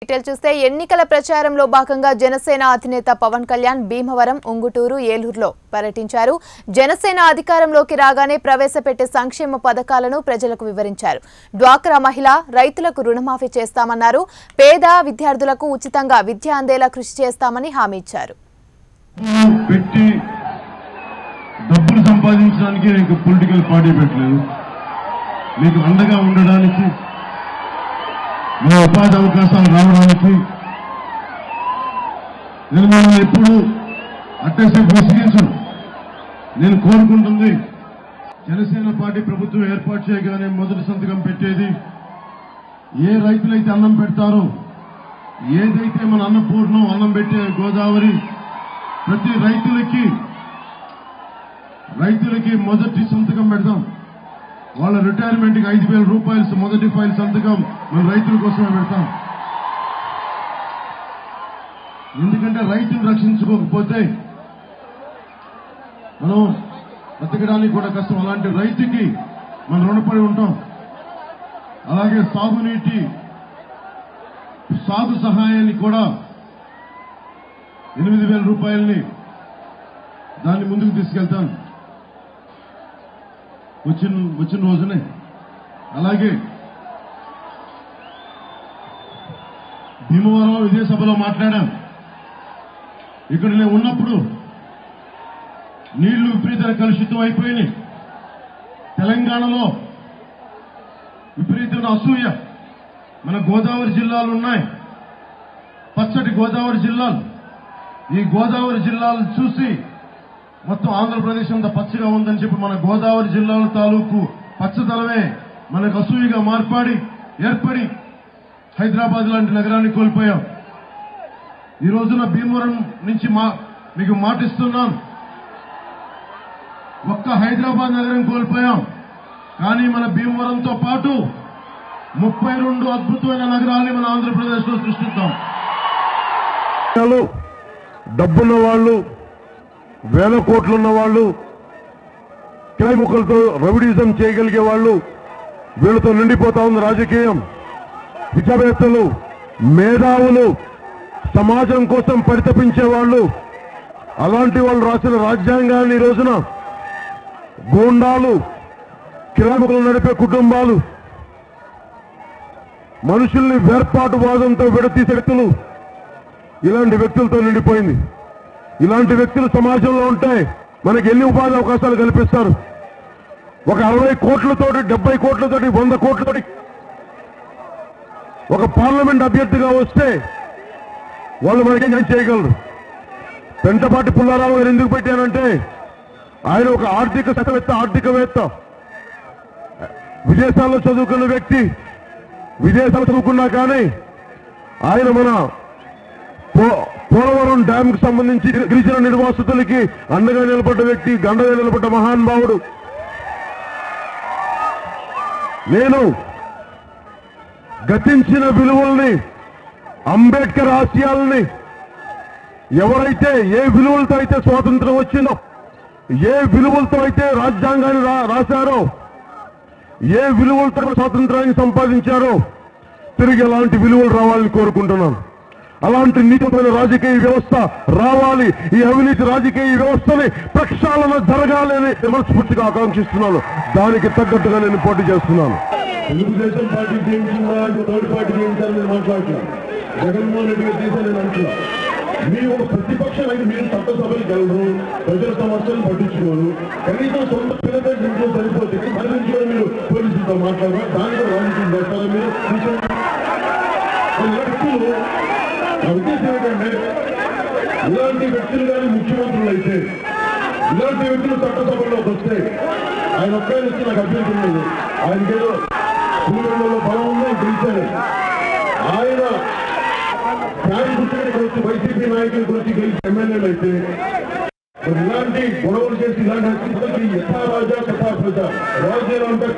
Detail చూస్తే ఎన్నికల ప్రచారంలో భాగంగా జనసేన అధినేత పవన్ కళ్యాణ్ భీమవరం, ఉంగుటూరు, ఏలూరులో పర్యటించారు. జనసేన అధికారంలోకి రాగానే ప్రవేశపెట్టే సంక్షేమ పథకాలను ప్రజలకు వివరించారు. డ్వాక్రా మహిళ, రైతులకు రుణమాఫీ చేస్తామన్నారు. పేద విద్యార్థులకు ఉచితంగా విద్య అందేలా కృషి చేస్తామని హామీ ఇచ్చారు. డబ్బులు సంపాదించడానికి నీకు పొలిటికల్ పార్టీ పెట్టలేదు, నీకు అండగా ఉండడానికి, మీ ఉపాధి అవకాశాలు రావడానికి నేను మిమ్మల్ని ఎప్పుడు అట్టేసేపు విసిగించను. నేను కోరుకుంటుంది జనసేన పార్టీ ప్రభుత్వం ఏర్పాటు చేయగానే మొదటి సంతకం పెట్టేది ఏ రైతులైతే అన్నం పెడతారో, ఏదైతే మన అన్నపూర్ణం అన్నం పెట్టే గోదావరి ప్రతి రైతులకి మొదటి సంతకం పెడతాం. వాళ్ళ రిటైర్మెంట్ కి 5,000 రూపాయలు మొదటి ఫైల్ సంతకం మన రైతుల కోసమే పెడతాం. ఎందుకంటే రైతులు రక్షించుకోకపోతే మనం బతకడానికి కూడా కష్టం. అలాంటి రైతుకి మనం రుణపడి ఉంటాం. అలాగే సాగు సహాయాన్ని కూడా 8,000 రూపాయలని దాన్ని ముందుకు తీసుకెళ్తాను వచ్చిన రోజునే. అలాగే భీమవరం ఇదే సభలో మాట్లాడాం. ఇక్కడ నేను ఉన్నప్పుడు నీళ్లు విపరీత కలుషితం అయిపోయినాయి. తెలంగాణలో విపరీతమైన అసూయ. మన గోదావరి జిల్లాలు ఉన్నాయి, పచ్చటి గోదావరి జిల్లాలు. ఈ గోదావరి జిల్లాలు చూసి మొత్తం ఆంధ్రప్రదేశ్ అంతా పచ్చగా ఉందని చెప్పి మన గోదావరి జిల్లాల తాలూకు పచ్చదనమే మనకు అసూయగా ఏర్పడి హైదరాబాద్ లాంటి నగరాన్ని కోల్పోయాం. ఈ రోజున భీమవరం నుంచి మీకు మాటిస్తున్నాను, ఒక్క హైదరాబాద్ నగరం కోల్పోయాం, కానీ మన భీమవరంతో పాటు 32 అద్భుతమైన నగరాల్ని మన ఆంధ్రప్రదేశ్ లో సృష్టిస్తాం. డబ్బున్న వాళ్ళు, వేల కోట్లున్న వాళ్ళు, కిరాయిముఖలతో రౌడీజం చేయగలిగే వాళ్ళు, వీళ్ళతో నిండిపోతా ఉంది రాజకీయం. విద్యావేత్తలు, మేధావులు, సమాజం కోసం పరితపించే వాళ్ళు, అలాంటి వాళ్ళు రాసిన రాజ్యాంగాన్ని ఈ రోజున గూండాలు, కిరాయిముఖలు నడిపే కుటుంబాలు, మనుషుల్ని వేర్పాటువాదంతో విడతీసే వ్యక్తులు, ఇలాంటి వ్యక్తులతో నిండిపోయింది. ఇలాంటి వ్యక్తులు సమాజంలో ఉంటే మనకి ఎన్ని ఉపాధి అవకాశాలు కల్పిస్తారు? ఒక 60 కోట్లతోటి, 70 కోట్లతోటి, 100 కోట్లతోటి ఒక పార్లమెంట్ అభ్యర్థిగా వస్తే వాళ్ళు మనకేం చేయగలరు? పెంటపాటి పుల్లారావు గారు ఎందుకు పెట్టానంటే ఆయన ఒక ఆర్థికవేత్త, విదేశాల్లో చదువుకున్న వ్యక్తి. విదేశాలు చదువుకున్నా కానీ ఆయన మన పోలవరం డ్యామ్ కు సంబంధించి గిరిజన నిర్వాసితులకి అండగా నిలబడ్డ వ్యక్తి, గండగా నిలబడ్డ మహానుభావుడు. నేను గతించిన విలువల్ని, అంబేద్కర్ ఆశయాల్ని, ఎవరైతే ఏ విలువలతో అయితే స్వాతంత్రం వచ్చిందో, ఏ విలువలతో అయితే రాజ్యాంగాన్ని రాశారో, ఏ విలువలతో స్వాతంత్రాన్ని సంపాదించారో తిరిగి అలాంటి విలువలు రావాలని కోరుకుంటున్నాను. అలాంటి నీతిమైన రాజకీయ వ్యవస్థ రావాలి. ఈ అవినీతి రాజకీయ వ్యవస్థని ప్రక్షాళన జరగాలని మనస్ఫూర్తిగా ఆకాంక్షిస్తున్నాను. దానికి తగ్గట్టుగా నేను పోటీ చేస్తున్నాను. తెలుగుదేశం పార్టీ జయించిందా అంటే థర్డ్ పార్టీ జయించాలని నేను మాట్లాడుతున్నాను. జగన్మోహన్ రెడ్డి గారు చేశాను నేను అంటున్నాను. మీరు ఒక ప్రతిపక్షం అయితే మీరు చట్టసభలకు వెళ్ళరు, ప్రజల సమస్యలు పట్టించుకోరు, కనీసం సొంత పిల్లల ఇంట్లో సరిపోతే దాని నుంచి కూడా మీరు పోలీసులతో మాట్లాడరు, దాని కూడా రాజకీయం చేస్తారా మీరు? వ్యక్తులు నా ఉద్దేశం ఏంటంటే ఇలాంటి వ్యక్తులు కానీ ముఖ్యమంత్రులు అయితే, ఇలాంటి వ్యక్తులు చట్టసభల్లోకి వస్తే ఆయన ఒక్కరిని వచ్చి నాకు అభ్యంతరం లేదు. ఆయనకేదో సూర్యులలో బలం ఉందో గెలిచారు. ఆయన ఫ్యాన్ గుర్తుకి వచ్చి వైసీపీ నాయకులకు వచ్చి గెలిచి ఎమ్మెల్యేలు అయితే ఇలాంటి గొడవలు చేసి ఇలాంటి ఎట్లా రాజా కథా ప్రజ రాజు అంటే